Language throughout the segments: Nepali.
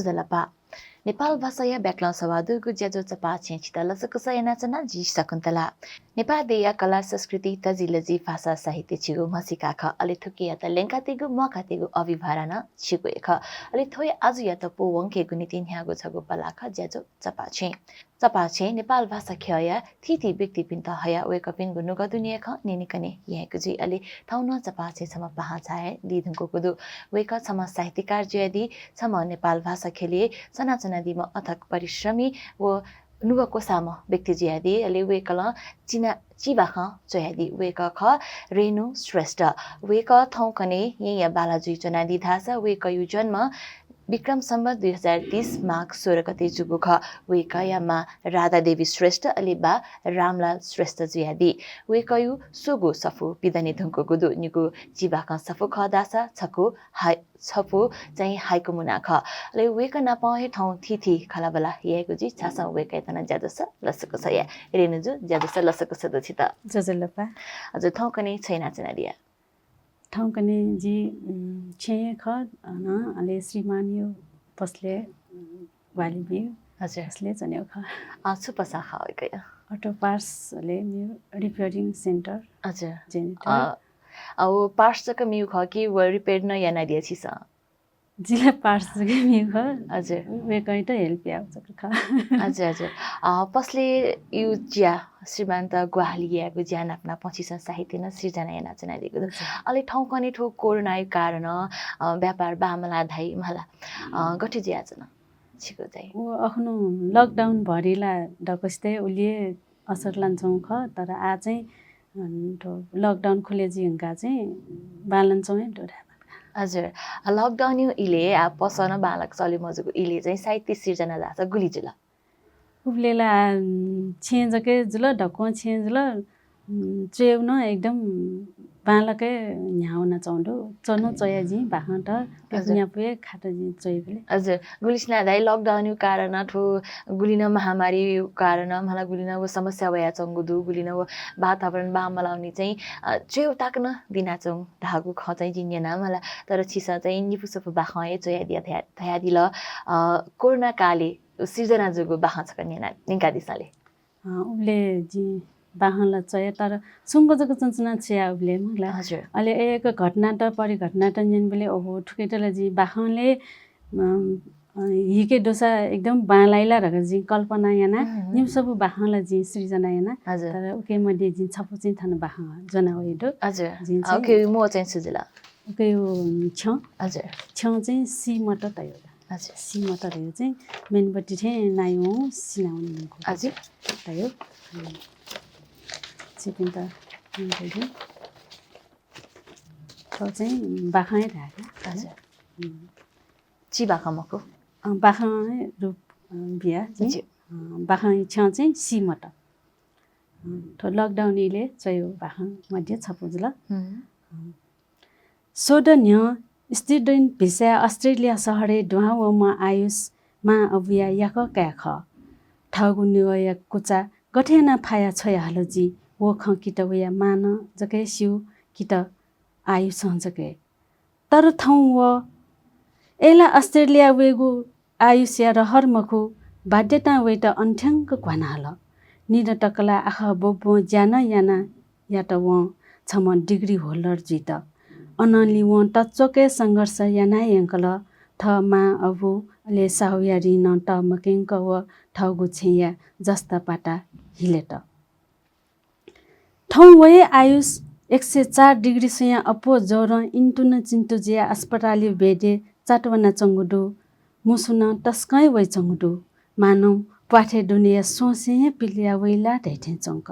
जुजलपा नेपाल भाषा व्याकरण सभा दुगु ज्याजो चपा छेचिता लसकुसय नाचना जी शकुन्तला नेपाल देया कला संस्कृति तजिलजी भाषा साहित्य छिगु मसिका ख अलि थुकिया त लेंकातिगु मकातिगु अभिभारण छिगु एख अलि थोय आजु या त पो वंकेगु नीति न्यागु छगु पलाख ज्याजो चपा छे नेपाल भाषा खया थिति व्यक्ति पिन्त हया वे कपिन गुनु गदुनिया ख नेनिकने यको जी अलि थाउन चपा छे सम पहा छाए दिधुको कुदु वे क सम साहित्यकार ज्यादि सम नेपाल भाषा खेले सनाचना दिम अथक परिश्रमी व नुवा कोसाम व्यक्ति ज्यादि अलि वे कल चिना चिबाख चयादि वे ख रेणु श्रेष्ठ वे क थौ कने या बालाजी चना दिधास वे क यु जन्म विक्रम सम्वत 2030 माघ 16 गते जुगुख वे कयामा राधा देवी श्रेष्ठ अलिबा रामलाल श्रेष्ठ ज्यादि वे कयु सुगु सफु पिदने धुनको गुदु निगु जिबाका सफु खदासा छकु हाय छपु चाहिँ हाइको मुना ख ले वे क नपाए ठौ थिथि खलाबला येको जी छासा वे कैतना ज्यादस लसको सया रेनुजु ज्यादस लसको सदछि त जजलपा अझ थौ कने छैन चनारिया ठाउँ कने जी छे ख न अले श्रीमान यो पसले वाली बि हजुर असले जन्यो ख सुपसा खाएको अटो पार्ट्सले म्यु रिपेयरिङ सेन्टर हजुर जेनिटर अब पार्ट्स जक म्यु ख कि व रिपेयर न याना दिया छिस जिल्ला पार्ट्स के म्यु ख हजुर वे कहीं त हेल्प या ख हजुर हजुर पसले यु ज्या श्रीमन्त ग्वालियाको ज्यान आफ्ना पछिस साहित्य न सृजना याना चना दिएको अलि ठाउँ कने ठो कोरोना कारण व्यापार बामला धाइ मला गठि ज्या चना छिको चाहिँ ओ अखनो लकडाउन भरिला डकस्ते उलिए असर लान्छौं ख तर आ चाहिँ लकडाउन खुले जिंगा चाहिँ बालन्छौं डोरा हजुर लकडाउन यो इले पसन बालक चले मजुको इले चाहिँ साहित्य सृजना जाछ गुलिजुला उब्लेला छेजके जुल ढक्को छेजुल चेउन एकदम बालकै न्याउन चाउँदो चनो चयाजी बाखट न्यापुए खाटजी चयबले हजुर गुलिसना दाइ लकडाउन यो कारण ठो गुलिन महामारी कारण मलाई गुलिन वो समस्या भया चंगुदु गुलिन वो वातावरण बामलाउनी चाहिँ चेउ ताक्न दिना चौ ढागु ख चाहिँ जिन्यना मलाई तर छिसा चाहिँ निपुसप बाखए चया दिया थया दिल कोरोना काले सृजना जुगु बाख छ कन्या निका दिसाले उले जी बाहनला चय तर सुंगो जको चंचना छया उले मलाई हजुर अले एक घटना त परिघटना त जनबले ओहो ठुकेटला जी बाहनले हिके दोसा एकदम बालाइला रक जी कल्पना याना निम सब बाहनला जी सृजना याना तर ओके मध्ये जी छपु चाहिँ थान बाह जना होइदो हजुर जी ओके मो चाहिँ सुजला ओके यो छ हजुर छ चाहिँ सी मट तयो हजुर सी मट रह्यो चाहिँ मेनबटी चाहिँ नायो सिनाउनु हजुर तयो चिपिन त हुन्छ त चाहिँ बाखाए राख्यो हजुर चिबाखमको बाखाए रूप बिया चाहिँ बाखाए छ चाहिँ सिमट त लकडाउनले चाहिँ बाखा मध्ये छपुजल सोडन्य स्टुडेन्ट भिसा अस्ट्रेलिया सहरे दुहावमा आयुषमा अभिया याक क्याख ठागु निवया कुचा गठेना फाया छया हलजी वो ख किट वया मान जके सिउ किट आयु संजके तर थौ व एला अस्ट्रेलिया वेगु आयुष्य रहर मखु बाध्यता वेट अन्ठ्याङ्क घनाल निरटकला आख बोबो ज्यान याना या त व छम डिग्री होल्डर जित अनली व टचोके संघर्ष याना यंकल थ मा अबु ले साहुयारी न त मकेंक व ठगु छेया जस्ता पाटा हिलेट ठौ वे आयुष 104 डिग्री सया अपो जोर इन्टुन चिन्तु जिया अस्पताली बेडे चाटवना चंगुडु मुसुन टस्कै वै चंगुडु मानव पाठे दुनिया सोसे पिलिया वैला ढैठे चंक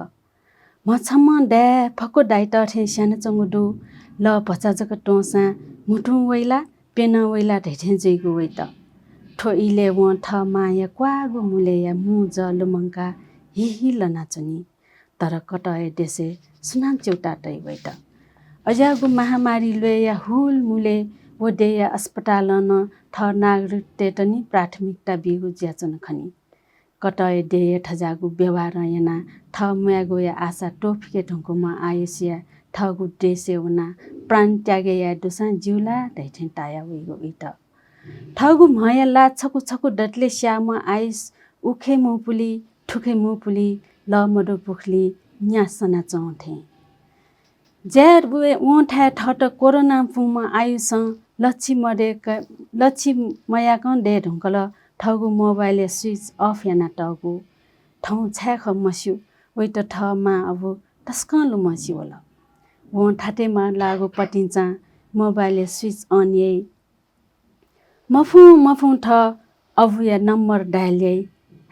मछम डे फको डाइट थे स्यान चंगुडु ल भचा जक टोसा मुठु वैला पेन वैला ढैठे जैगु वैत ठो इले व थ माया क्वागु मुलेया मुज लुमंका हिहि लनाचनी तर कटए देशे सुनाम चौटा तै वैत अजागु महामारी लया हुल मुले वडेया अस्पताल न थ नागरिक टेटनी प्राथमिकता बिगु ज्याचन खनी कटए दे ठजागु व्यवहार याना थ म्यागु या आशा टोफिके ढुङ्कुमा आयुष्य ठगु देशे वना प्राण त्यागे या दुसा जिउला दैठे ताया वेगु इट ठगु मया ला छकु छकु डटले श्याम आइस उखे मुपुली ठुखे मुपुली ल मडो पुखली न्यासना चौथे ज्यार बुए ओठा ठट कोरोना पुमा आयुस लच्छी मया कन डे ढुङ्कल ठगु मोबाइल स्विच अफ याना टगु ठाउँ छ्याख मस्यु वैट ठ मा अब टस्कलु मस्यु होला वो ठाटेमा लागु पटिन्छ मोबाइल स्विच अन यही मफु ठ अब या नम्बर डायल यही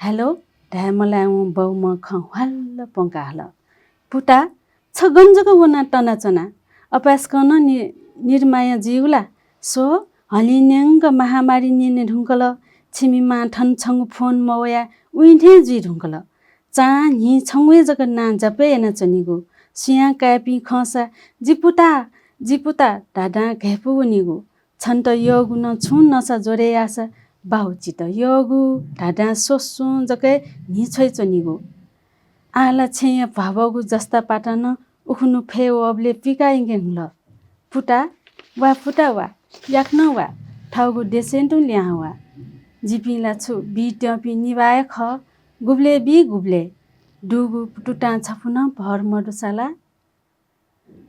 हेलो ढा मलाई बाउ म ख हल्ल पंका हल पुटा छ गन्जको वना टना चना अपास कन निर्माया जिउला सो हलिन्याङ्ग महामारी निने ढुङ्कल छिमीमा ठन छङ फोन मवया उइठे जी ढुङ्कल चा हि छङवे जग ना जपे न चनिगु सिया कापी खसा जिपुता दादा घेपु निगु छन्त योगु न छुन नसा जोरे आसा बाउचित योगु दादा सोसु जके नि छै चनिगु आला छेय भावगु जस्ता पाटन उखुनु फे अबले पिकाइगे हुल पुटा वा याक्न वा ठाउगु डेसेन्टु ल्यावा जिपिला छु बी टपी निवाय ख गुब्ले बी गुब्ले डुगु टुटा छफुन भर मडुसाला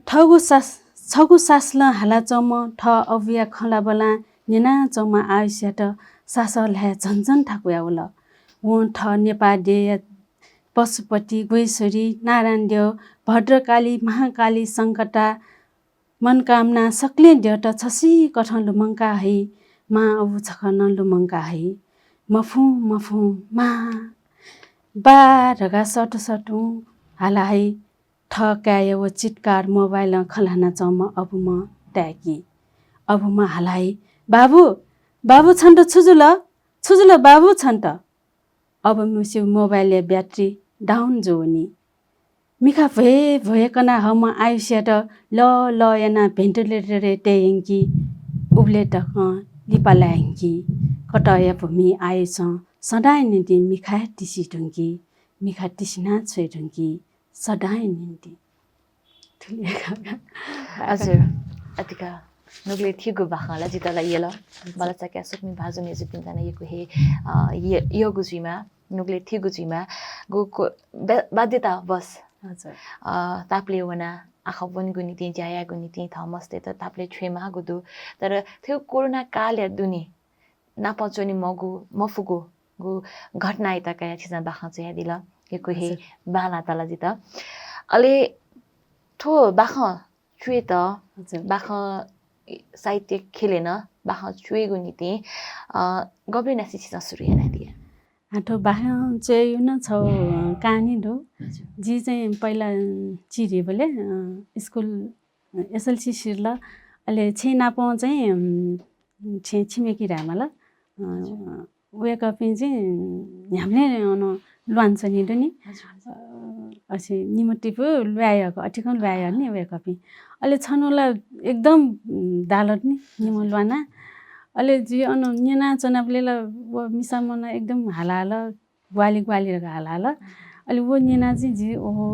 छगु सासला हाला चम ठ अविया खला बला नेना चमा आयुष्याट सासल हे झन्झन ठाकुया उल वो ठ नेपादे पशुपति गोइसरी नारायण देव भद्रकाली महाकाली सङ्कटा मनकामना सक्ले ड्यट छसी कठन लुमङ्का है मा अबु छखन लुमङ्का है मफु मा बा रगा सटु हाला है ठकाय वो चिटकार मोबाइल खलाना चम अबु म ट्याकी अबु म हाला है बाबु छन्ट छुजुल बाबु छन्ट अब मुस्यु मोबाइल ब्याट्री डाउन जोनी मिखा भएकना हम आयुष्याट ल याना भेन्टिलेटर टेयङ्की उब्ले टक लिपालायङ्की कटय भूमि आयुस सदाय निन्ती मिखा टिसी ढुङ्की मिखा टिसिना छोइ ढुङ्की सदाय निन्ती हजुर अतिका नुगले थिगु बाखला जितला येला मला चक्या सुक्मी भाजु मेजु पिन्ताना यको हे यो गुजिमा नुगले थिगु जिमा गको बाध्यता बस हजुर तापले वना आखा वनको नीति जायाको नीति थमस्ते त तापले छेमा गुदु तर त्यो कोरोना काल या दुनी नापचोनी मफुगु गु घटना इता कया छिजा बाखा चाहिँ दिला यको हे बाला तला जित अले ठो बाखा छुए त बाखा साहित्य खेलेन बाखा छुएगु नीति गब्ले नासी छिजा सुरु हेना दिए हाटो बाह्य चाहिँ न छौ कहानी दो जी चाहिँ पहिला चिरे बोले स्कुल एसएलसी सिर्ल अहिले छेनापो चाहिँ छिमेकी रामाला वेकअप चाहिँ हामीले लुहान्छ नि दो नि असी निमटिपो ल्याएको अटिकन ल्यायो नि वेकअप अहिले छनोला एकदम दालत नि निमो लुहाना अहिले जी नेना चनापले वो मिसामना एकदम हालाल ग्वाली हालाल अहिले वो नेना चाहिँ जी ओहो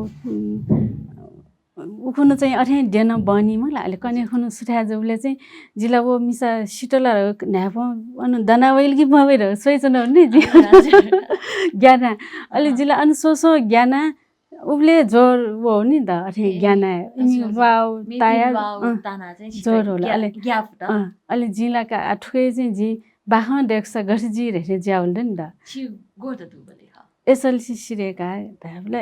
उखुनु चाहिँ अठे डेन बनी मलाई अहिले कने खुनु सुठा जबले चाहिँ जिला वो मिसा सिटला न्यापो दनावैल कि भएर सोइचन नि जी ज्ञाना अहिले जिला सोसो ज्ञाना उबले जोर वो नि द अठे ज्ञाना वाउ ताया जोर होला अहिले जिलाका ठुकै चाहिँ जी बाहा देख्छ गर्जी रे ज्याउल नि द एसएलसी सिरेका धाबले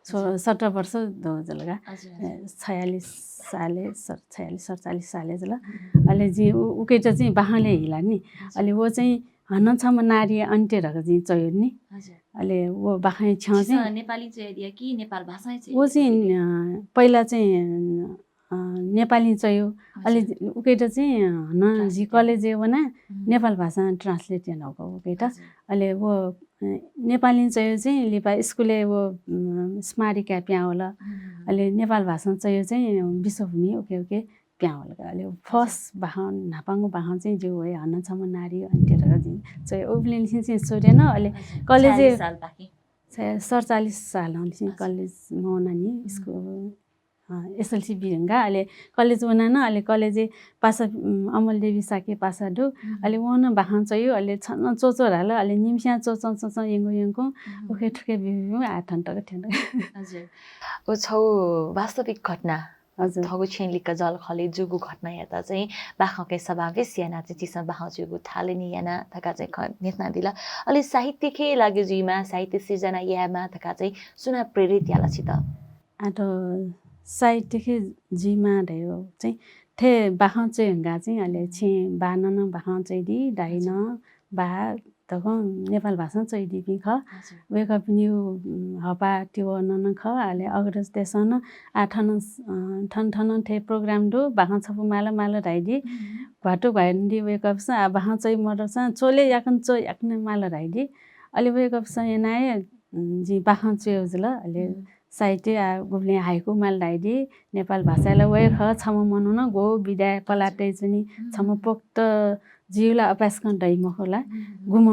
17 वर्ष दो जलगा 46 साले जला अहिले जी उकेट चाहिँ बाहाले हिला नि अहिले वो चाहिँ हनछम नारी अन्टेरको चाहिँ चयो नि अहिले वो बाखै छ चाहिँ नेपाली चाहिँ दिया कि नेपाल भाषा चाहिँ वो चाहिँ पहिला चाहिँ नेपाली चाहियो अहिले उकेट चाहिँ हन जी कलेज वना नेपाल भाषा ट्रान्सलेट भएको उकेट अहिले वो नेपाली चाहियो चाहिँ लिपा स्कुले वो स्मारिका प्या होला अहिले नेपाल भाषा चाहियो चाहिँ विश्वभूमि ओके प्या होला अहिले फर्स्ट बाहन नापाङ्गो बाहन चाहिँ जो है हनछम नारी अन्टेर चाहिँ उब्ले चाहिँ सोधेन अहिले कलेज 47 साल चाहिँ कलेज मौना नि स्कुल एसएलसी बिरंगा अले कलेज वनाना अले कलेज पासा अमल देवी साके पासा दु अले वना बाहन चाहिँ अले छन चोचो राल अले निमस्या चोचो चोचो यंगो यंगो ओके ठुके बिबि आठन टक थिएन हजुर ओ छौ वास्तविक घटना हजुर थगु छेनलिका जल खले जुगु घटना हेर्दा चाहिँ बाखकै समावेश याना चाहिँ चिसा बाह जुगु थाले नि याना थका चाहिँ नेतना दिला अलि साहित्य खे लाग्यो जुइमा साहित्य सृजना यामा थका चाहिँ सुना प्रेरित याला छित आटो साहित्य खे जिमा रह्यो चाहिँ थे बाह चाहिँ हंगा चाहिँ अले छे बानन बाह चाहिँ दि डाइन बा तको नेपाल भाषा चाहिँ दि ख वेक अप न्यू हपा त्यो नन ख अले अग्रज देशन आठन ठन ठन थे प्रोग्राम दो बाह छपु माला माला राइदि घाटो भाइन्दी वेक अप स बाह चाहिँ मर स चोले याकन चो याकने माला राइदि अले वेक अप स यनाय जी बाह चाहिँ उजल अले साहित्य गुब्ले हाइको माल राइदि नेपाल भाषालाई वे ख छम मनन गो विद्या पलाटे चाहिँ छम पोक्त जिउला अपासकन दैम होला गुम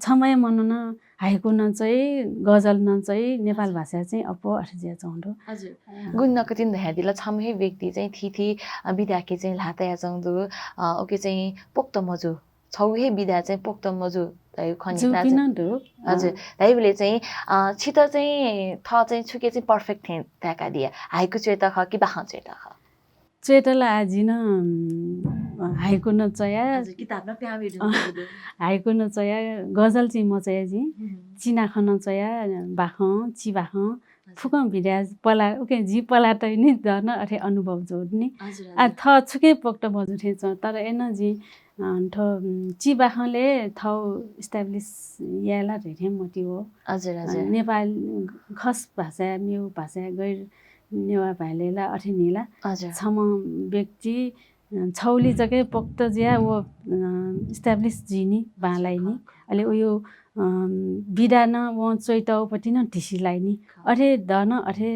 छमय मनन हाइको न चाहिँ गजल न चाहिँ नेपाल भाषा चाहिँ अपो अर्जिया चाउँदो हजुर गुण नकतिन धादिला छमहे व्यक्ति चाहिँ थिथि विद्याके चाहिँ लातया चाउँदो ओके चाहिँ पोक्त मजु छौहे विद्या चाहिँ पोक्त मजु तै खनिता हजुर तैले चाहिँ छित चाहिँ थ चाहिँ छुके चाहिँ पर्फेक्ट थे त्याका दिया हाइको चेता ख कि बाह चेता ख चेतला आजिन हाइको न चया किताब न प्यामे हाइको न चया गजल चाहिँ म चया जी चिना खन चया बाह ची बाह फुकम भिड्या पला ओके जी पला त नि दन अथे अनुभव जोड्ने आ थ छुके पोक्त मजु थे तर एन जी ठो ची बाहले थौ इस्टाब्लिश याला रेथे मोटी हो हजुर हजुर नेपाल खस भाषा म्यु भाषा गैर नेवा भाइलेला अठिनीला छम व्यक्ति छौली जके पोक्त ज्या वो इस्टाब्लिश जिनी बालाई नि अले उयो बिदा न वो चोइटाउपट्टि न ढिसिलाई नि अठे दन अठे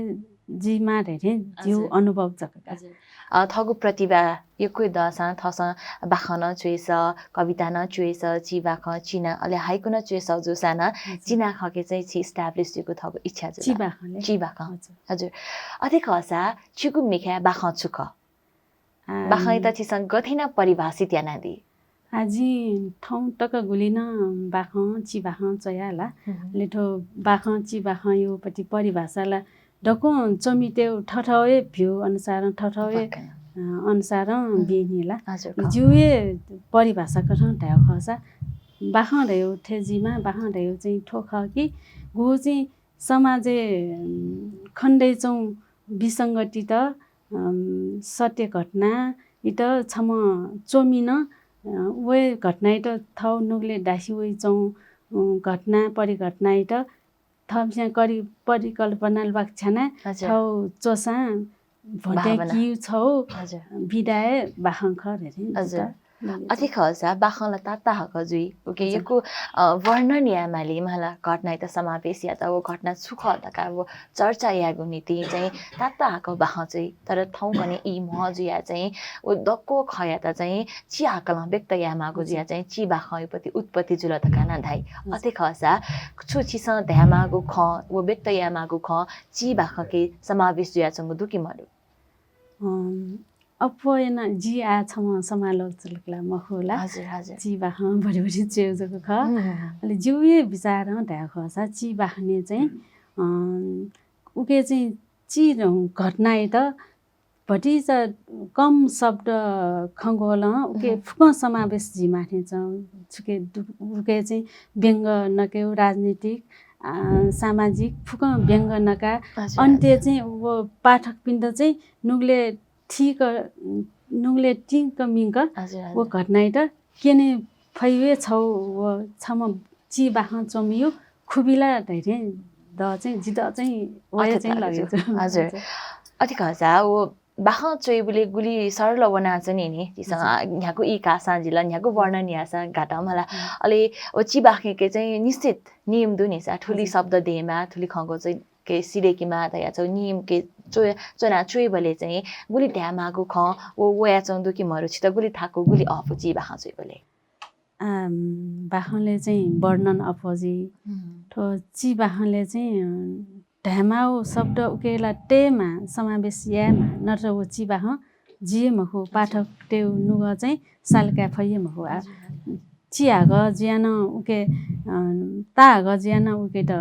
जिमा रेथे जिउ अनुभव जका थगु प्रतिभा यो कोही दसा थस बाखन चुएस कविता न चुएस ची बाख चिना अले हाइको न चुएस जो साना चिना खके चाहिँ छि इस्टाब्लिश जुको थगु इच्छा जो ची बाख हजुर अधिक हसा छिगु मिख्या बाख छुख बाख त छिसँग गथिना परिभाषित याना दि आजी ठौ टक गुलिन बाख ची बाख चयाला लेठो बाख ची बाख यो पति परिभाषाला डको चमिते ठठौए भ्यू अनुसार ठठौए अनुसार बिनीला जुए परिभाषा कठन ढाउ खसा बाख रह्यो ठेजीमा बाख रह्यो चाहिँ ठोख कि गो चाहिँ समाजे खण्डै चौं विसंगति त सत्य घटना इत छम चोमिन वे घटना इत थौ नुगले डासी वे चौं घटना परिघटना इत थम्स्या करी परिकल्पना वाक्षना छौ चोसा भटे कि छौ विदाय बाखंख रे हजुर अधिक हसा बाखला ताता हक जुई ओके यको वर्णन यामाले मला घटना त समावेश या त वो घटना सुख तका वो चर्चा यागु नीति चाहिँ ताता हक बाह चाहिँ तर थौ पनि इ म जुया चाहिँ ओ दक्को खया त चाहिँ ची हकला व्यक्त यामागु जुया चाहिँ ची बाखयपति उत्पत्ति जुल त काना धाइ अधिक हसा छुछिस ध्यामागु ख वो व्यक्त यामागु ख ची बाखके समावेश जुया सँग दुकी मरु अपोयन जी आ छम समालोचनला मखोला हजुर हजुर जी बाख बढी बढी चेउजको ख अलि जुए विचार ढा खसा ची बाखने चाहिँ उके चाहिँ ची घटना त भटी कम शब्द खङ्गोल उके फुक समावेश जी माथे छुके उके चाहिँ व्यङ्ग नकेउ राजनीतिक सामाजिक फुक व्यङ्ग नका अन्त्य चाहिँ वो पाठक पिण्ड चाहिँ नुगले ठीक नुगले टिंक मिंक वो घटना त केने फैवे छौ वो छम ची बाख चमियो खुबिला धैरे द चाहिँ जित चाहिँ वया चाहिँ लाग्यो हजुर अधिक हसा वो बाख चोइबुले गुली सरल वना चाहिँ नि तिसँग यहाँको इ कासा जिल्ला यहाँको वर्णन यासा घाटा मला अले ओ ची बाखेके चाहिँ निश्चित नियम दुनिसा ठुली शब्द देमा ठुली खङ्गो चाहिँ के सिरेकीमा त या छौ नियम के चोना चुइबले चाहिँ गुली ढ्यामागु ख ओ वया चौं दुकी मरु छित गुली थाको गुली अफुची बाख चुइबले बाखले चाहिँ वर्णन अफोजी ठो ची बाखले चाहिँ ढामाओ शब्द उकेला टेमा समावेश यामा नत्र वो चिबाह जिएम हो पाठक टेउ नुग चाहिँ सालका फैम हो चियाग ज्यान उके ताग ज्यान उके त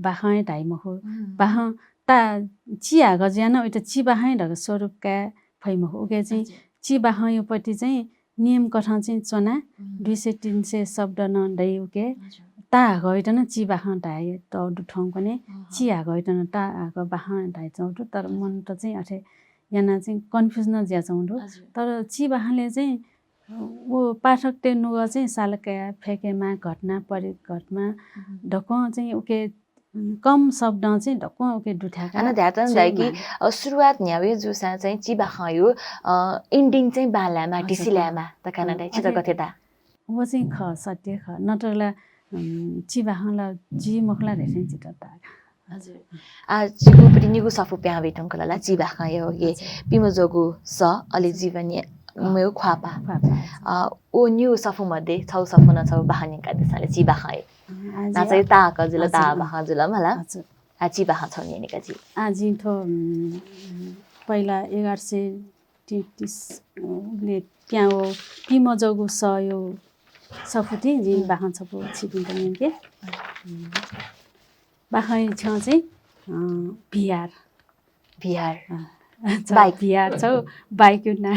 बाखै टाइम हो बाह ता चियाग ज्यान उते चिबाहै ढग स्वरूपका फैम हो उके चाहिँ चिबाहयोपट्टि चाहिँ नियम कथा चाहिँ चना 200-300 शब्द नदै उके ता गइटन चिबाह ढाए तौडु ठाउँ पनि चिया गइटन ता आग बाह ढाए चौडु तर मन त चाहिँ अठे याना चाहिँ कन्फ्युज न ज्या चौडु तर चिबाहले चाहिँ वो पाठक ते नुग चाहिँ सालका फेकेमा घटना परि घटना ढक चाहिँ उके कम शब्द चाहिँ ढक उके दुठाका ana ध्यान दाइ कि सुरुवात न्यावे जुसा चाहिँ चिबाहयो एन्डिङ चाहिँ बालामा टिसिल्यामा त कानाडा छित कथे ता वो चाहिँ ख सत्य ख नटला चिबाहला जी मखला रेसे चित ता हजुर आ चिको पनि निगु सफु प्या बेटम कला चिबाहयो ये पिमजगु स अलि जीवनी मेरो ख्वापा ओ न्यू सफु मध्ये छौ सफु न छौ बाहनिका देशले चिबाहय ना चाहिँ ता कजुल ता बाह जुल मला आ चिबाह छ निका जी आजि थो पहिला 1133 ले प्याओ पिमजगु स यो सफुति जी बाह छपु छिपिन के बाहै छ चाहिँ बिहार बाइक बिहार छ बाइक ना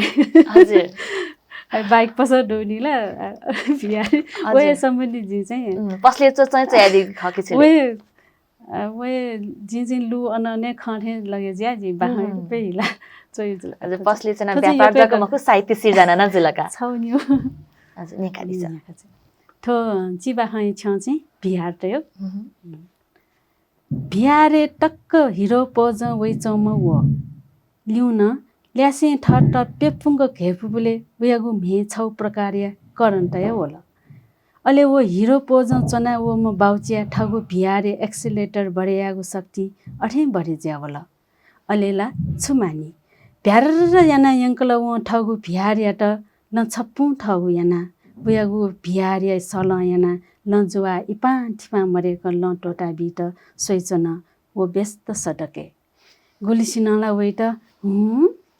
हजुर बाइक पसर डोनीला बिहार ओए सम्बन्धी जी चाहिँ पसले चाहिँ यादि खके छ ओए जी लु अनने खठे लगे ज्या जी बाहै पेला चोइ हजुर पसले चाहिँ व्यापार जको मखु साहित्य सिर्जना न जुलका छौन्यो हजुर निकाली छ थो चिबाहै छ चाहिँ बिहार त यो बिहारे टक्क हिरो पोज वइ चौम वो लिउन ल्यासे ठट पेपुङ्ग घेपुले उयागु मे छौ प्रकार्य करन्टय होला अले वो हिरो पोज चना वो म बाउचिया ठगु बिहारे एक्सिलेटर बढेयागु शक्ति अठे बढे ज्या होला अलेला छुमानी भ्यार याना यंकल वो ठगु बिहारिया त न छप्पु ठगु याना उयागु बिहारिया सल याना लजुवा इपा ठिपा मरेक ल टोटा बिट सोइचन वो व्यस्त सडके गुलिसिनला वेट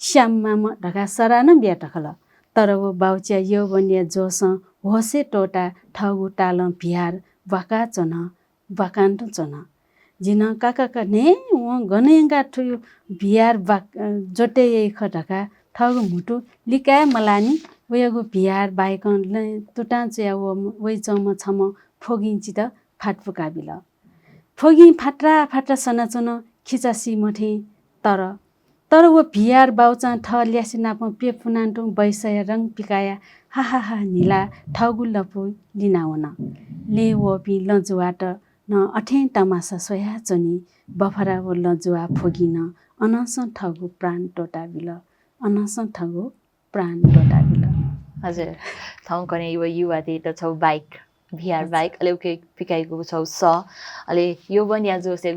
श्याममा म ढका सरा न बिया टखल तर वो बाउचिया यो बनिया जोस होसे टोटा ठगु टाल बिहार वाका चन वाकान्ट चन जिन काका ने वो गनेंगा ठु बिहार जोटे ख ढका ठगु मुटु लिका मलानी वयगु बिहार बाइकन तुटा चया वो वइ चम छम फोगिन्ची त फाटफुका बिल फोगी फाट्रा सनाचन खिचासी मठे तर वो बिहार बाउचा ठ ल्यासी नाप पे फुनान्टु बैसय रङ पिकाया हा निला ठगु लपु लिनावन ले वो पि लजुवाट न अठे तमासा सोया चनी बफरा वो लजुवा फोगिन अनस ठगु प्राण टोटा बिल अनस ठगु प्राण टोटा बिल हजुर ठाउँ कने युवा दे त छौ बाइक बिहार बाइक अले उके पिकाइको छौ स अले यो बनिया जो से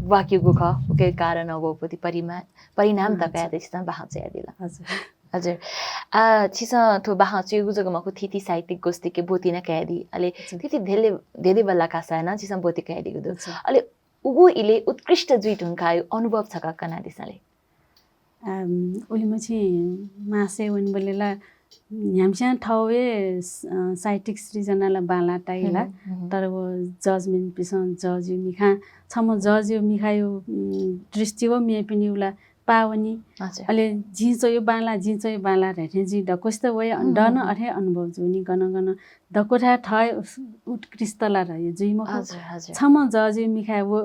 वाक्यको ख उके कारण अवपति परिणाम त काया देश त बाह चाहिँ दिला हजुर आ छिस थो बाह चाहिँ गुजगमा को थिति साहित्यिक गोष्ठी के बोती न कायदी अले थिति धेरै बल्ला कासा न छिस बोती कायदी गुदो अले उगु इले उत्कृष्ट जुइट हुनकायो अनुभव छ का कना दिसले ओली मछि मासे वन बलेला ह्यामस्या ठाउए साहित्यिक सृजनाला बाला टाइला तर वो जजमेन्ट पिसन जज मिखा छम जज मिखायो दृष्टि हो मे पनि उला पावनी अले जिंचो यो बाला रेठे जि डकोस्त वय डन अठे अनुभव जुनी गन डकोठा ठय उत्कृष्टला रह्यो जुइम छम जज मिखा वो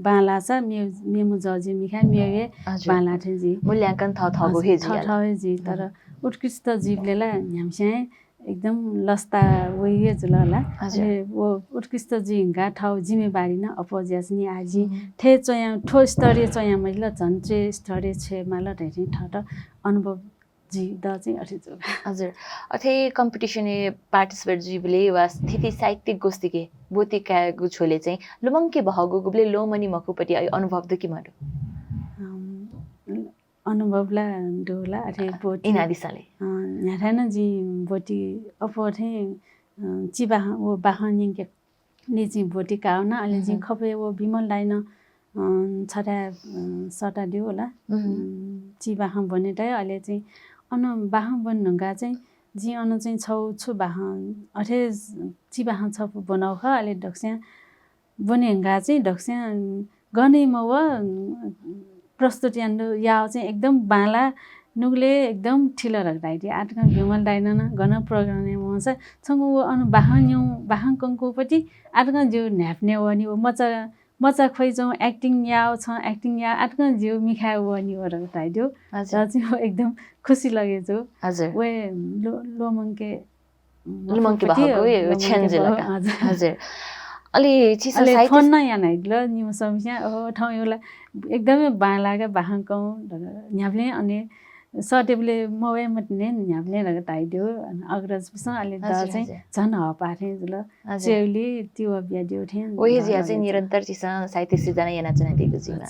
बाला छ मेमु जज मिखा मेये बाला थे जि मूल्यांकन थगो हे जि तर उत्कृष्ट जीवलेला ह्यामस्या एकदम लस्ता वइए जुलला अले वो उत्कृष्ट जिंगा ठाउँ जिम्मेवारी न अपोजियासनी आजी ठे चया ठो स्तरीय चया मैले झन्ट्रे स्तरीय छे माला रेठी ठट अनुभव जी द चाहिँ अठे जो हजुर अथे कम्पिटिसन पार्टिसिपेट जीवले वा स्थिति साहित्यिक गोष्ठी के बोतिका गुछोले चाहिँ लुमङ्के बहगु गुबले लोमनी मकुपटी अनुभव द कि माडो अनुभवला डोला अरे बोटी इनादिसाले न्याथान जी बोटी अपोथे चिबा वो बाहनिङ के निजी बोटी काउना अले जी खपे वो बिमल लाइन छटा सटा दियो होला चिबाह बनेर अहिले चाहिँ अन बाह बन्नुगा चाहिँ जी अन चाहिँ छौ छु बाह अठे चिबाह छपु बनाउ ख अहिले डक्स्या बनेगा चाहिँ डक्स्या गने मव प्रस्तुति यान्डो याव चाहिँ एकदम बाला नुगले एकदम ठिला रगदाइदि आटका भ्युमल डाइनन गन प्रोग्राम मस छंगु अन बाहन्यौ बाहंकंको पटी आटका जो न्याप्ने वनी मचा मचा खोइजौ एक्टिङ याव छ एक्टिङ या आटका जो मिखाय वनी वर रगदाइदियो चाहिँ एकदम खुसी लागेजो हजुर वे लोमंके भएको छेन्जेला हजुर अलि चिसा साइड फोन न या नाइ ल निम समस्या ओ ठाउँ एउटा एकदमै बालागा बाहंकौ न्याप्ले अनि सटेबले मवे मटने न्याप्ले रग ताइदियो अग्रज पिस अलि द चाहिँ झन ह पाथे जुल चेउली त्यो ब्यादियो थे ओही जिया चाहिँ निरन्तर चिसा साहित्य सिर्जना याना चना दिएको जिमा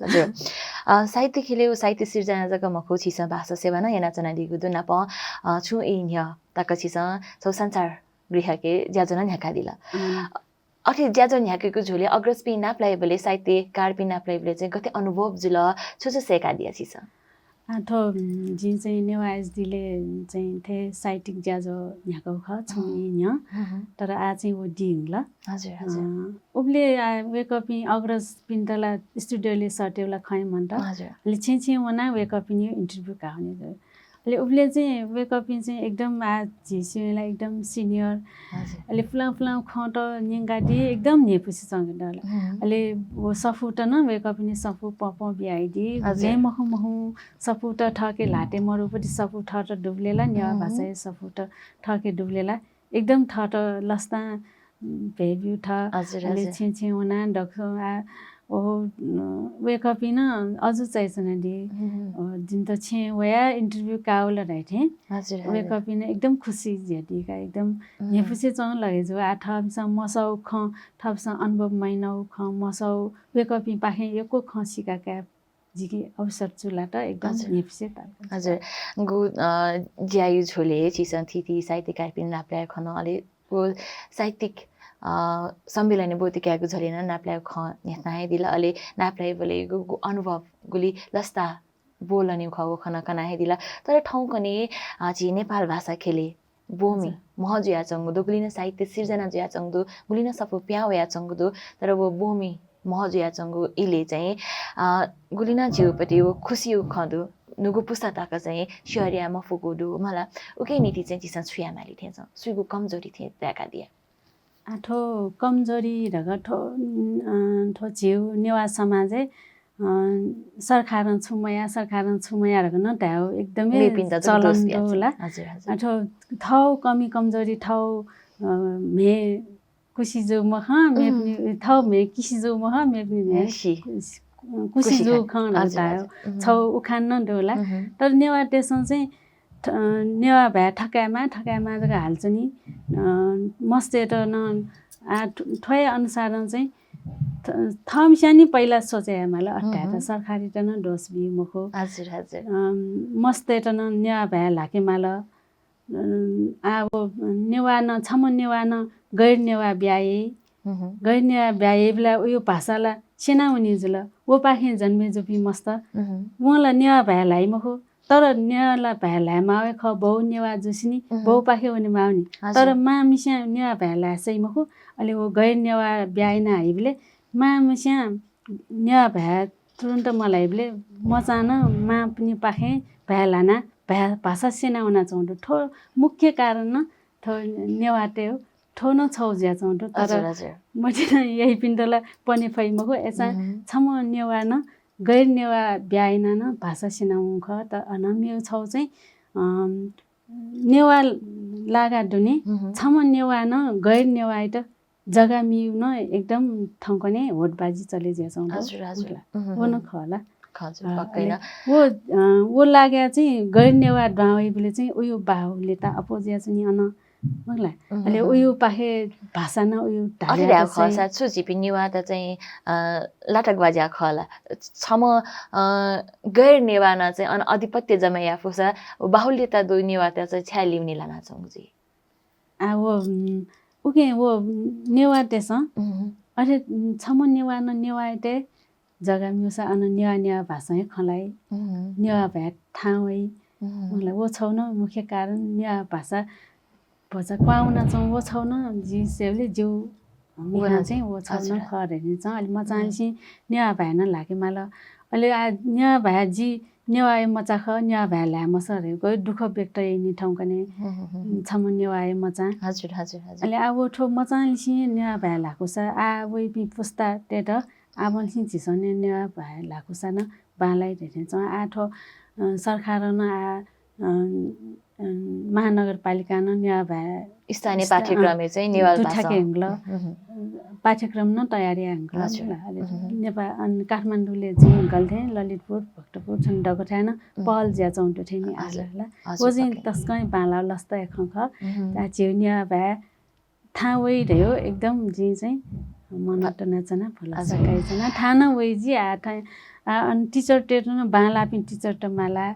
हजुर साहित्य खेले साहित्य सिर्जना जग मखो चिसा भाषा सेवा न याना चना दिएको दुना प छु इन्या तक चिसा सौ संसार गृहके ज्याजना न्याका दिला अठे ज्याजो न्याकेको झोले अग्रज पि नाप्लाइबले साहित्य कार पि नाप्लाइबले चाहिँ गते अनुभव जुल छुछु सेका दिया छिस आठो जी चाहिँ नेवाज दिले चाहिँ थे साहित्यिक ज्याजो न्याको ख छुनी न्या तर आ चाहिँ वो दिङ ल हजुर हजुर उबले वेकअपि अग्रज पिन्तला स्टुडियोले सटेउला खै मन्त हजुर ले छिछि वना वेकअपि नि इन्टरभ्यु का हुने ले उबले चाहिँ वेकअपि चाहिँ एकदम आ झिसिला एकदम सिनियर अहिले फुला फुला खट निगाडी एकदम नेपुसी सँगडल अहिले वो सफुट न वेकअपि नि सफु पप बिआइडी ले महु महु सफुट ठके लाटे मरुपटी सफु ठट डुब्लेला न्या भाषा सफुट ठके डुब्लेला एकदम ठट लस्ता भेब्यु ठ अहिले छिछि वना डक्टर ओहो वेकअपि न अझ चाहिछन् दि दिन त छे वया इन्टरभ्यु काउल राइथे हजुर वेकअपि न एकदम खुसी ज्यादी का एकदम नेपुसे चन लगे जो आ थपसा मसौ ख थपसा अनुभव मैनौ ख मसौ वेकअपि पाखे एको खसिका का जिकी अवसर चुला त एकदम नेपुसे त हजुर गु ज्यायु झोले चिसन थिति साहित्यकार पिन नाप्लाय खन अलि को साहित्यिक सम्मेलन बोतिकाको झलेन नाप्लाय ख नेताय दिला अलि नाप्लाय बोले गु अनुभव गुली लस्ता बोलनि खगो खना कनाहे दिला तर ठाउँ कने जी नेपाल भाषा खेले बोमी महजुया चंगदो गुलिन साहित्य सिर्जना जुया चंगदो गुलिन सपो प्याउ या चंगदो तर वो बोमी महजुया चंगु इले चाहिँ गुलिन जिउपटी वो खुसी खदो नुगु पुस्ताका चाहिँ शरिया मफुगुदु मला उकै नीति चाहिँ चिसा छुया माली थिएछ सुगु कमजोरी थिए त्याका दिया आठो कमजोरी रग ठो जिउ नेवा समाजै सरकार छुमया रग न ताउ एकदमै चलन होला आठो थौ कमी कमजोरी थौ मे कुसी जो मह मे थौ मे किसी जो मह मे कुसी जो खान ताउ छौ उखान न होला तर नेवा टेसन चाहिँ नेवा भए ठकामा जग्गा हाल्छ नि मस्तेट न ठय अनुसार चाहिँ थमस्यानी पहिला सोचे मलाई अट्टाएर सरकारी त न डोस बि मुखो हजुर हजुर मस्तेट न नेवा भए लाके माल अब नेवा न छम नेवा न गैर नेवा ब्याए बेला उयो भाषालाई सेनाउनी जुल वो पाखे जन्मे जुपी मस्त उहाँलाई नेवा भए लाई मुखो तर नेवाला भाला मावे ख बहु नेवा जुसिनी बहु पाखे भने माउनी तर मा मिस्या नेवा भाला सही मखो अलि वो गैर नेवा ब्याइना हाइबले मा मिस्या नेवा भा तुरन्त मलाई बले मचान मा पनि पाखे भालाना भाषा सेनाउना चाउँदो ठो मुख्य कारण न ठो नेवाटे हो ठो न छौ ज्या चाउँदो तर मैले यही पिण्डला पनि फै मखो एसा छम नेवा न गैर नेवा ब्याइन न भाषा सिनाउँ ख त अनम्य छौ चाहिँ नेवा लागा दुने छम नेवा न गैर नेवा त जग्गा मिउ न एकदम ठाउँकने होटबाजी चले ज्याछौँ हजुर हजुर वो न खला हजुर पक्कै वो लाग्या चाहिँ गैर नेवा डाउले चाहिँ उयो बाहुले त अपोजिया चाहिँ अन मलाई अहिले उयो पाखे भाषा न उयो ढालिया खसा छु जिपि नेवा त चाहिँ लाटक बाजा खला छम गैर नेवा न चाहिँ अन अधिपत्य जमाया फुसा बाहुल्यता दो नेवा त चाहिँ छ्यालिउने लाना छौं जी आ वो उके वो नेवा तेस अरे छम नेवा न नेवा ते जग्गा म्युसा अन न्या न्या भाषा खलाई न्या भ्या ठाउँै मलाई वो छौन मुख्य कारण न्या भाषा भजा क्वाउना चाहिँ वो छौन जी सेवले जिउ मिना चाहिँ वो छौन खरेनी चाहिँ अलि म चाहिँ न्या भ्या न लागे मलाई अहिले न्या भ्या जी न्यावाए मचाख न्या भ्या ल्या मसरे गयो दुःख व्यक्त नि ठाउँ कने छम न्यावाए मचा हजुर हजुर हजुर अहिले अब ठो मचा लिसि न्या भ्या लाको सा आ वइ पि पुस्ता टेट आबन सिन छिसने न्या भ्या लाको सा न बालाई देथे छ आ ठो सरकार न आ महानगरपालिका न न्या भ्या स्थानीय पाठ्यक्रमले चाहिँ नेवार भाषा पाठ्यक्रम न तयारी हंगला नेपाल काठमाडौँले चाहिँ गल्थे ललितपुर भक्तपुर छन् डगथान पहल ज्या चौंटो थेनी आला वो चाहिँ तस्कै बाला लस्ता खख ता चिउन्या भए था वइ रह्यो एकदम जी चाहिँ मनट नचना फला सकाइ छना थाना वइ जी आ अनि टिचर टेट न बाला पिन टिचर त माला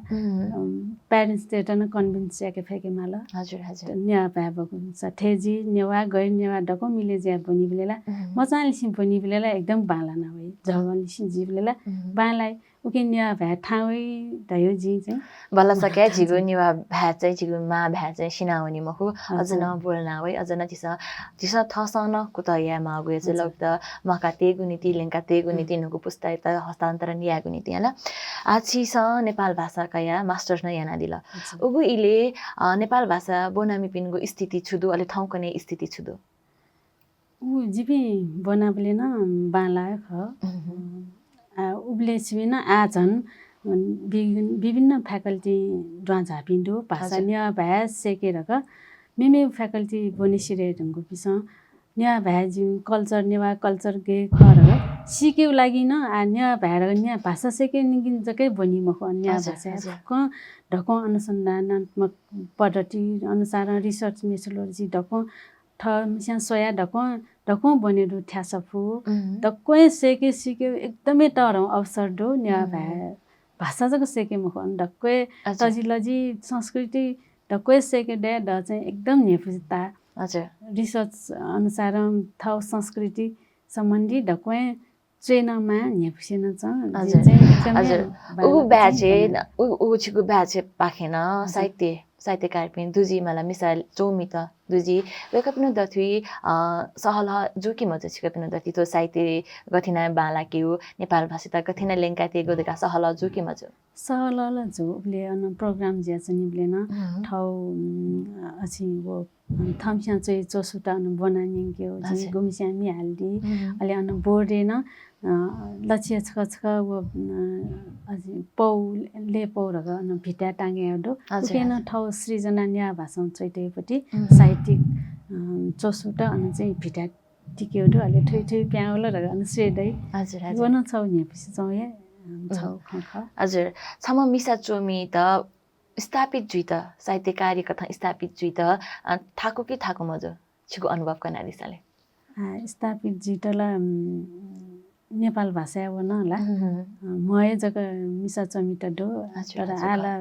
प्यारेन्ट्स टेट न कन्भिन्स याके फेके माला हजुर हजुर न्या बाबको सठेजी नेवा गइ नेवा डको मिले ज्या बनि बिलेला मचाले सिम बनि बिलेला एकदम बाला न भई जगली सिम जी बिलेला बालाई उके न्या भ्या ठाउै दयो जी चाहिँ बल्ल सके जिगु नेवा भ्या चाहिँ जिगु मा भ्या चाहिँ सिनाउनी मखु अझ न बोल्ना वइ अझ न तिसा थसन कुतया मागु चाहिँ लग्दा मका तेगु नीति लेंका तेगु नीति नुगु पुस्ता त हस्तान्तरण यागु नीति हैन आछि स नेपाल भाषा कया मास्टर्स न याना दिला उगु इले नेपाल भाषा बोनामी पिनको स्थिति छुदु अले ठाउँ कने स्थिति छुदु उ जिपि बनाबले न बाला ख उब्ले छिबिन आजन विभिन्न फ्याकल्टी ड्वा झापिन्दो भाषा न्या भ्या सेकेर क मेमे फ्याकल्टी बनिसिरे ढंगु पिस न्या भ्या जि कल्चर नेवा कल्चर गे खर सिकेउ लागि न आ न्या भ्या न्या भाषा सेके निगिन जकै बनि मख न्या भाषा क ढको अनुसन्धानात्मक पद्धति अनुसार रिसर्च मेथोडोलोजी ढको ठ सोया ढको बनेरु ठ्यासफु ढक्कै सेके सिके एकदमै तरौ अवसर दो न्या भ्या भाषा जक सेके मख ढक्कै तजिलजी संस्कृति ढक्कै सेके दे द चाहिँ एकदम नेफुता हजुर रिसर्च अनुसार थौ संस्कृति सम्बन्धी ढक्कै ट्रेनमा नेफुसेन छ हजुर उ ब्याचे उ छिगु ब्याचे पाखेन साहित्य कार्यपिन दुजी मला मिसाल चौमित दुजी वेकपिनु दथुई सहल जोकि मज छिकपिनु दथि तो साहित्य गथिना बाला केउ नेपाल भाषा गथिना लेंकाते गोदका सहल जोकि मज सहल ल जो उले अन प्रोग्राम ज्या चाहिँ ब्लेन ठौ अछि वो थम्स्या चाहिँ चोसुटा अन बनानिङ केउ जि गुमस्यामी हाल्दी अले अन बोर्डे न लक्ष्य छ वो अझै पौ ले पौ र अन भिटा टाङ्गे दो केन ठौ सृजना न्या भाषा छैटेपटी साहित्यिक चोसुटा अन चाहिँ भिटा टिक्यो दो अले ठै ठै प्याउल र अन सेदै हजुर हजुर वन छौ नेपिस छौ या छौ खख हजुर छम मिसा चोमी त स्थापित जुइ त साहित्य कार्य कथा स्थापित जुइ त ठाको कि ठाको मज छिगु अनुभव कना दिसाले स्थापित जिटला नेपाल भाषा वन होला मय जग मिसा चमिटा दो तर आला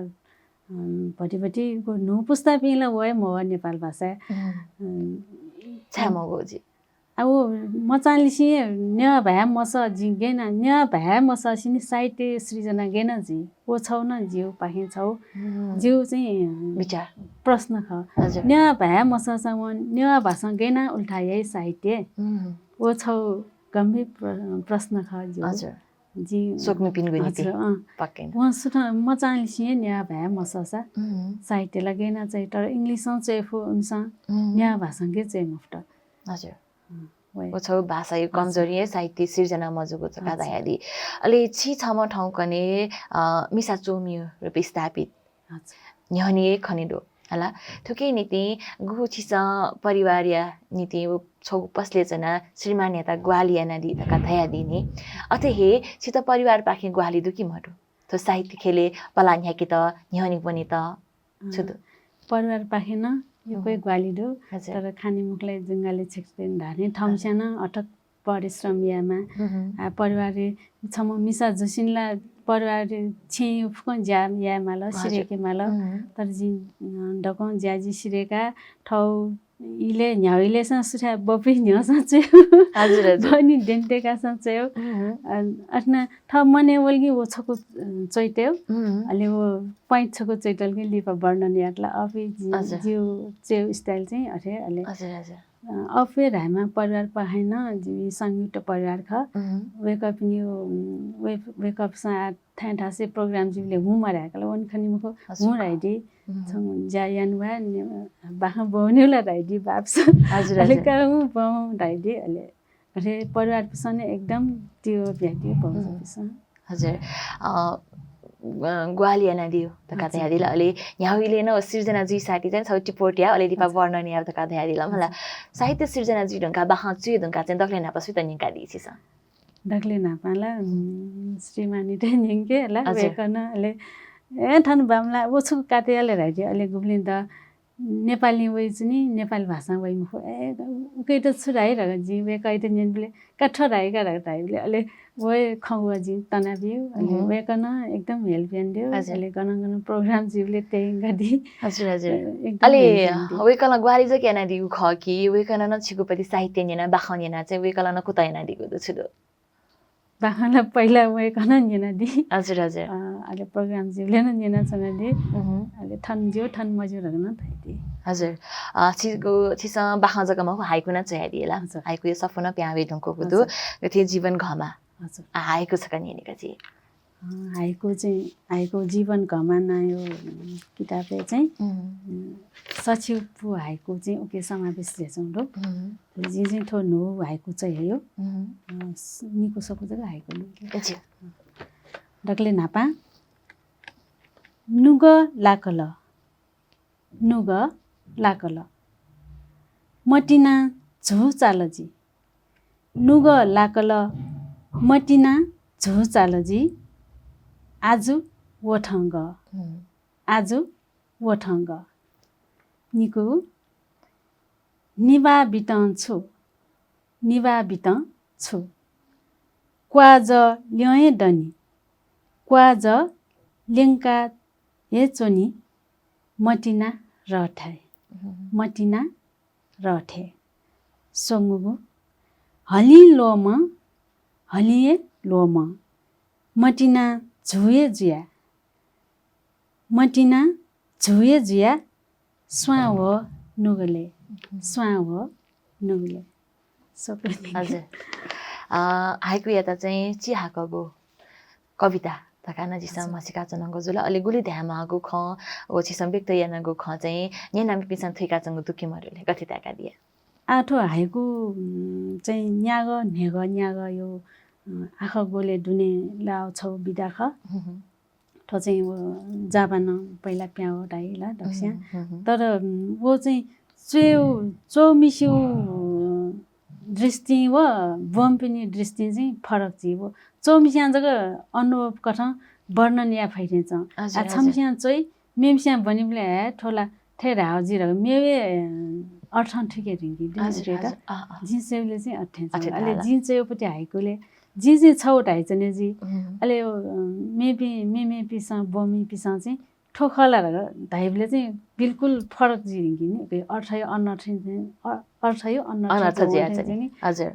भटिभटी को नु पुस्ता पिला वय म नेपाल भाषा छामगो जी अब मचालिसी न्या भ्या मस जि गेन न्या भ्या मस सिनि साहित्य सृजना गेन जी ओ छौ न जिउ पाखे छौ जिउ चाहिँ विचार प्रश्न ख न्या भ्या मस न्या भाषा गेन उल्टाए साहित्य ओ छौ गम्भीर प्रश्न ख जिउ हजुर जी सोक्नु पिन गनिते पक्कै व सुन मचालिसी न्या भ्या मस साहित्य लगेन चाहिँ तर इंग्लिश चाहिँ फो न्या भाषा गे चाहिँ मुफ्त हजुर ओ छौ भाषा यो कमजोरी है साहित्य सृजना मजुको छ कादा यादी अले छि छम ठाउँ कने मिसा चोमियो रुप स्थापित न्यहनी खनिदो हला थुके नीति गु छिस परिवार या नीति छौ पसले जना श्रीमान यता ग्वालिया नदी तका थया दिने अथे हे छित परिवार पाखे ग्वाली दुकी मटो तो साहित्य खेले पलान्या कि त न्यहनी पनि त छुदु परिवार पाखे न यो कोही ग्वालिदो तर खाने मुखलाई जङ्गाले छेक्दैन ढार्ने ठाउँ सानो अटक परिश्रम यामा परिवार छम मिसा जसिनला परिवार छे फुकन ज्याम यामाल सिरेके माल तर जि डकन ज्याजी सिरेका ठौ इले न्याउले संस्था बपि न्यासा चाहिँ हजुर हजुर बनि डेन्टेका चाहिँ आफ्ना थ मने वल्गी वो छको चैते अलि वो पाइट छको चैतल के लिपा वर्णन यातला अफि जिउ चेउ स्टाइल चाहिँ अथे अलि हजुर हजुर अफे रामा परिवार पाएन जी संयुक्त परिवार ख वेकअप न्यू वेकअप सा थाहा से प्रोग्राम जिले हु मराकला वन खनि मुखो हु राइडी जायान वा बाहा बौनेला राइडी बाप्स हजुर अलि काउ बौ राइडी अलि अरे परिवार पिसन एकदम त्यो व्यक्ति पाउँछ पिसन हजुर ग्वालियाना दियो त कथा यादिला अलि यहाँले न सृजना जी साथी चाहिँ छौटी पोटिया अलि दिपा वर्णन या त कथा यादिला मला साहित्य सृजना जी ढंका बाहा चुय ढंका चाहिँ दखले नापा सुत निका दिछि छ दखले नापाला श्रीमानी टे निके ला वेकन अलि ए थन बामला ओछु कातेले राइडी अलि गुब्लिन त नेपाली वइ चाहिँ नेपाली भाषा वइ मुखो ए उकै त छुराइ रग जी वे कै त नेनले कठो राइका राइले अलि वइ खौवा जी तनाबियो अलि वेकन एकदम हेल्पियन दियो अलि गन प्रोग्राम जिवले तेंगा दि हजुर हजुर अलि वेकन ग्वाली ज केना दिउ ख कि वेकन न छिगुपति साहित्य नेना बाखनेना चाहिँ वेकन न कुतैना दिगु द छुदो बाखना पहिला वेकन नेना दि हजुर हजुर अलि प्रोग्राम जिवले न नेना छन दि अलि थन जियो थन मजुर न थाइदि हजुर छिस बाखा जग्गामा हाइकु न चाहिँ दिएला हाइकु यो सफना प्यावे ढंको गुदु यो जीवन घमा हजुर हाइकु छ कनिका जी हाइको जीवन घमा नायो किताबले चाहिँ सचिव पु हाइको चाहिँ ओके समावेश छौं रो जे चाहिँ थो नो हाइको चाहिँ हो निको सको जग्गा हाइको जी डकले नापा नुग लाकल मटिना झो चालजी नुग लाकल मटिना झो चालजी आज वठंग निको निवा बितन छु क्वाज ल्योए डनी क्वाज लेंका हे चोनी मटिना रठे सोंगु हलिए लोम मटिना झुए जुया स्वा हो नुगले सबै हजुर हाइकु याता चाहिँ चिहाकगो कविता तकाना जिसम मसिका चनंगो जुल अलि गुली ध्यामागो ख ओ छिसम व्यक्त यानागो ख चाहिँ नेनामी पिसन थुइका चंगु दुखी मरले गथिताका दिए आठो हाइकु चाहिँ न्याग यो आँखा गोले दुने लाउ छौ बिदा ख ठो चाहिँ जापान पहिला प्याउ डाइला दक्ष्या तर वो चाहिँ चौमिसु दृष्टि व बम्पिनी दृष्टि चाहिँ फरक चाहिँ वो चौमिस्या जग्गा अनुभव कठ वर्णन या फैरेछ छमस्या चाहिँ मेमस्या बनिबले ठोला ठेरा हजिर मेवे अर्थ ठिकै रिङ्गी जिन्सेले चाहिँ अठ्यान्छ अहिले जिन्सेपट्टि हाइकोले जी छौट हाइचने जी अहिले मे पिसा बमी पिसा चाहिँ ठोखला धाइबले चाहिँ बिल्कुल फरक जी रिङ्गी नि अर्थयो अनर्थ हजुर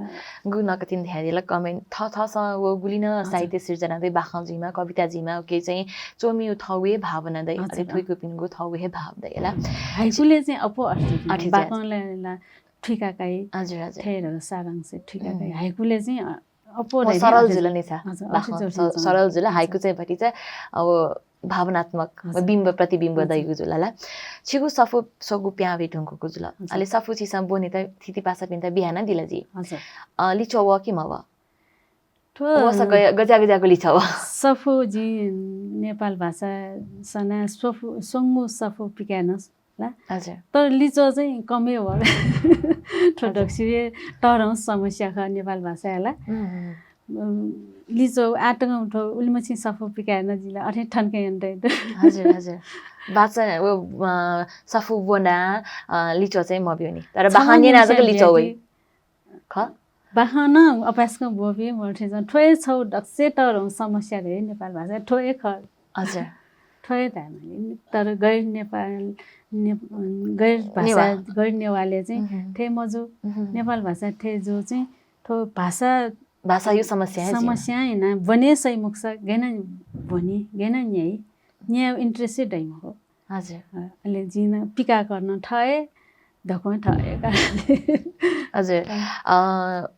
गुनाको तिन ध्यानले कमेन्ट थस वो गुलिन साहित्य सृजना दे बाखौजीमा कविताजीमा के चाहिँ चोमी थौए भावना दे अरे थुइको पिनको थौए भाव दैला हाइकुले चाहिँ अपो अर्थ बाखौले ठिकाकाई हजुर हजुर ठेर सारांश ठिकाकाई हाइकुले चाहिँ अपो सरल जुल नै छ सरल जुल हाइकु चाहिँ भटी चाहिँ अब भावनात्मक बिम्ब प्रतिबिम्ब दैगु जुलला छिगु सफु सगु प्यावे ढुंगुको जुल अले सफु छिसम बोने त थिति पासा पिन्ता बिहान दिलाजी हजुर लिचो व कि मव तो गजागजाको लिचो सफु जी नेपाल भाषा सना सोंगु सफु पिकानस ला हजुर तर लिचो चाहिँ कमै हो ठडक्सिए तरौ समस्या ख नेपाल भाषा होला लिचो आटङ उठो उल्मछि सफु पिकान जिल्ला अठे ठन्के अन्दै हजुर हजुर बाचा वो सफु बोना लिचो चाहिँ मबियो नि तर बहाने नाजको लिचो होइ ख बहान अपासको बोबे मर्थे जन ठोए छौ डक्से तरौ समस्या रे नेपाल भाषा ठोए ख हजुर ठोए त मैले तर गैर नेपाल गैर भाषा गैर नेवाले चाहिँ थे मजो नेपाल भाषा थे जो चाहिँ थो भाषा यो समस्या हैन बने सही मुक्स गेना भनी गेना न्याय इन्ट्रेस्टेड है हो हजुर अहिले जिन पिका गर्न ठए धक्मै ठएका हजुर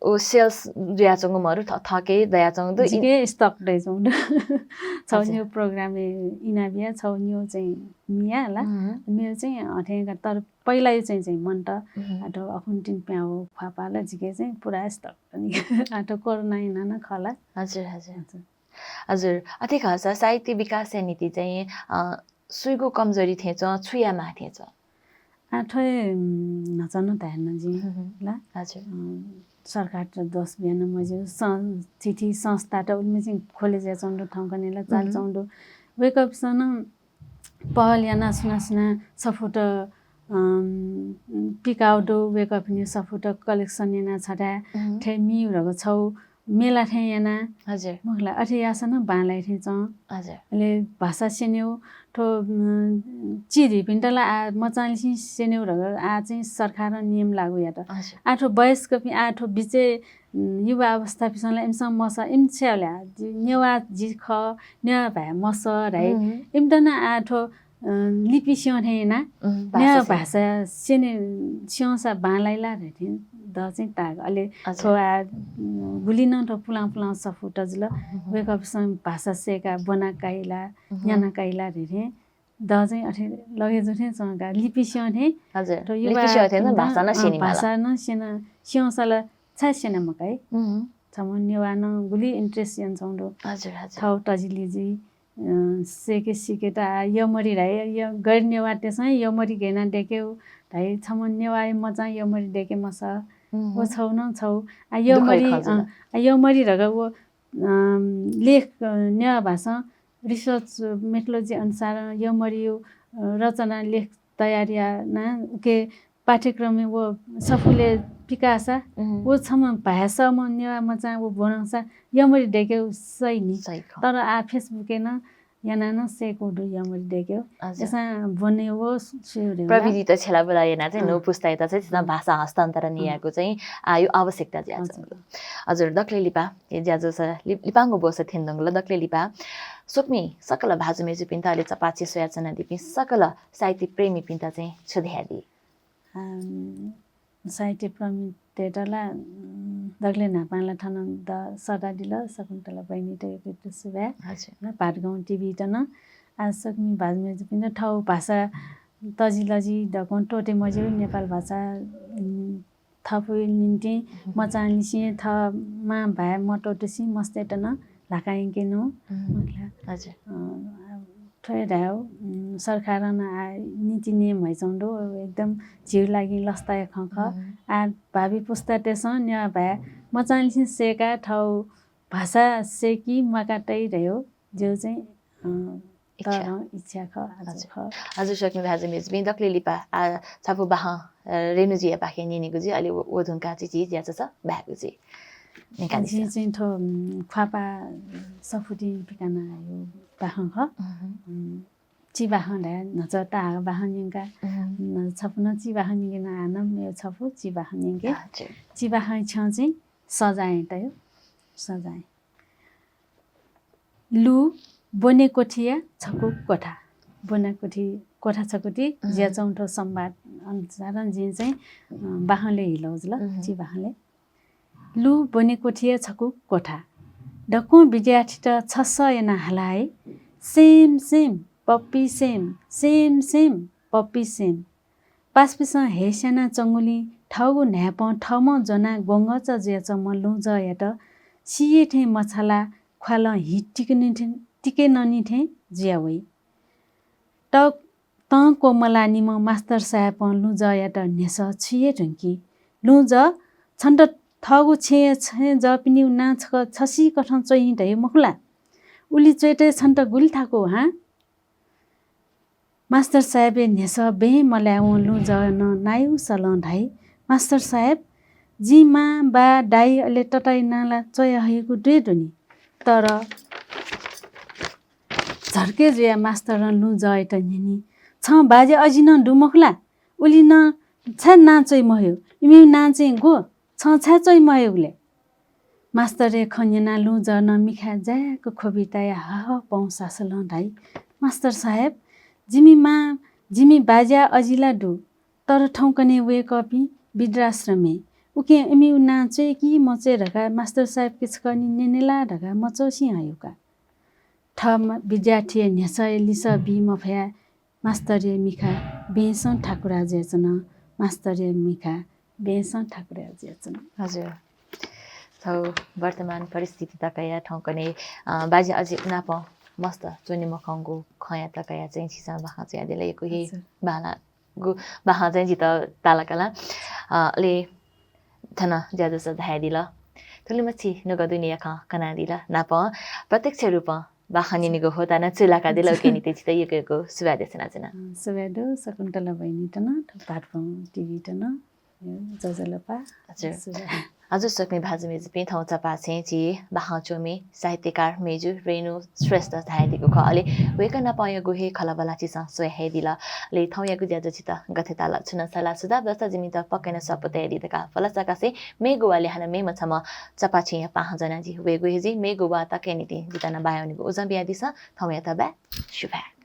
ओ सेल्स दुयाचंगमहरु थके दयाचंग दु जिके स्टक दैचंग छौन्यो प्रोग्राम इनाबिया छौन्यो चाहिँ मिया ला मेरो चाहिँ अठेका तर पहिला यो चाहिँ मन त आटो अकाउन्टिङ प्याउ फापाला जिके चाहिँ पुरा स्टक पनि आटो कोरोना इना खला हजुर हजुर हजुर अथे खास साहित्य विकास नीति चाहिँ सुइगो कमजोरी थिएछ छुया मा थिएछ आठै नचन त हेर्न जी ला हजुर सरकार त 10 बिहान मजे चिठी संस्था त उनले चाहिँ खोले जे चण्डो ठाउँ कनेला चाल चण्डो वेकअप सन पहल याना सुना सफुट पिकाउडो वेकअप नि सफुट कलेक्सन याना छडा थे मिउरको छौ मेला थे याना हजुर मलाई अठियासन बालाई थे च हजुर ले भाषा सेन्यौ ठो चिरी पिन्टला मचालिसी सेन्यौ र आ चाहिँ सरकार नियम लागू या त आठो वयस्क पि आठो बिचे युवा अवस्था पिसला एमसम मस एमछ्याला नेवा जिख नेवा भए मस रै एमदना आठो लिपि स्यों हैन नेवा भाषा सेने स्योंसा बालाइला रे द चाहिँ ताग अहिले छोआ गुलिन र पुला सफुटजल वेकअप सम भाषा सेका बना काइला याना काइला रे द चाहिँ अठे लगे जुथे सँग लिपि स्यों हे हजुर तो युवा लिपि स्यों थे भाषा न सेनी भाषा न सेना स्योंसाला छ सेना मकै सामान्य न गुली इन्ट्रेस्ट यान छौंडो हजुर हजुर थाउ तजिलीजी सेके सिकेटा यमरी राय य गर्नेवा त्यसै यमरी गेना देख्यो भाइ सामान्यवाय मजा यमरी देखे मस वो छौ न छौ यमरी रग वो लेख न्या भाषा रिसर्च मेथोडोलोजी अनुसार यमरी रचना लेख तयारिया ना के पाठ्यक्रम में वो सफुले पिकासा वो छम भाषा म न्या मजा वो बनाउँछ यमरी देख्यो सही नि तर आ फेसबुक न याना न सेको दु यमरी देख्यो यसमा बने वो सेउरे प्रविधि त छेला बोलाएन चाहिँ नो पुस्ताइ त चाहिँ त्यसमा भाषा हस्तान्तरण नियाको चाहिँ आयो आवश्यकता ज्या छ हजुर दक्ले लिपा ज्याजो छ लिपांगो बोस थेन्दंग ल दक्ले लिपा सुक्मी सकल भाजु मेजु पिन्ताले चपाचे सोयाचना दिपि सकल साहित्य प्रेमी पिन्ता चाहिँ छुध्यादी साहित्य प्रेमी तेटला दग्ले नापाला ठन द सदा दिल सकुन्तला बहिनी त एक सुबा हजुर पाटगाउँ टिभी त न आज सक्मी भाजमे पिन ठाउँ भाषा तजिलजी द टोटे मजे नेपाल भाषा थपु निन्टी मचालिसी थ मा भए मटोटसी मस्ते त न लाकाइके नो हजुर ठय रायो सरकार न नीति नियम हैचौंडो एकदम जिउ लागि लस्ताय खख आ भावी पुस्ता तेस न्या भए मचालिसी सेका ठाउँ भाषा सेकी मकाटै रह्यो जो चाहिँ इच्छा ख हजुर सक्नु भाजु मेज बिन दक्ले लिपा छापु बाह रेनुजी पाखे निनीको जी अलि ओधुनका चिज ज्याच छ भएको जी निकाली चाहिँ थो ख्वापा सफुटी पिकाना यो बाह ख ची बाह दा नच ता बाह निका छपुन ची बाह निगेन आनम यो छपु ची बाह निगे ची बाह छ चाहिँ सजाए त यो सजाए लु बने कोठिया छकु कोठा बने कोठी कोठा छकुटी ज्या चौंठो संवाद अनुसार जी चाहिँ बाहले हिलौज ल ची बाहले लु बने कोठिया छकु कोठा डको विद्यार्थी त छस एना हलाए सेम सेम पप्पी सेम पप्पी सेम पासपिस हेसेना चंगुली ठाउ न्याप ठम जना गोंग च जे च मलु ज यात सिए थे मछला ख्वाल टिके ननी थे ज्यावै त कोमलानी म मास्टर साहेब लु ज यात नेस छिए ढुंकी लु ज छन्ट थगु छे ज पिनि ना छसी कठन चोइ दै मखला उली चोइटे छन्ट गुल थाको हा मास्टर साहेब नेस बे मल्याउ लु ज न नायु सल ढाई मास्टर साहेब जी मा बा दाई अले टटाई नाला चोय हयको दुई दुनी तर झर्के जुया मास्टर लु जय त निनी छ बाजे अझिन डुमखला उली न छा नाचै मह्यो इमी नाचै गो छ छा चै मह्यो उले मास्टरले खन्यना लु जन मिखा ज्याको खोबिताया हा पाउँसा सल ढाइ मास्टर साहेब जिमी बाजा अजिला डु तर ठौकने वे कपी विद्राश्रमे उके इमी नाचे कि मचे ढका मास्टर साहेब किचकनी नेनेला ढका मचौसी आयुका ठम विद्यार्थी न्यासय लिस बि मफया मास्टरले मिखा बेसन ठाकुरा जेचन मास्टरले मिखा बेसन ठाकुरा जेचन हजुर सो वर्तमान परिस्थिति तकया ठौकने बाजे अझै नाप मस्त चोनी मखंगु खया तकया चाहिँ छिसा बाखा चाहिँ आदेले कोही बाला गु बाखा चाहिँ जित तालाकला ले थना ज्यादा स धाय दिला तुले मछि नग दुनिया खा कना दिला नाप प्रत्यक्ष रूप बाखानी निगो होता न चुलाका दिला के निते छित यको सुवादेसना जना सुवादो शकुन्तला बहिनी तन पाटपम टिभी तन जजलपा हजुर सक्ने भाजु मेजु पे ठाउँ चपा छेची बाहाचोमे साहित्यकार मेजु रेणु श्रेष्ठ धायदिको खले वेक नपाय गुहे खलबला चिसा सोय हेदिला ले ठाउँ यागु ज्याजो छिता गथेताला छुन सला सुदा दस्ता जिमित पक्केन सपते दिदका फलसकासे मेगुवाले हना मे मछम चपा छे पाह जना जी वेगु हेजी मेगुवा तकेनिति जितना बायोनिको उजम बिया दिसा ठाउँ या तबा शुभ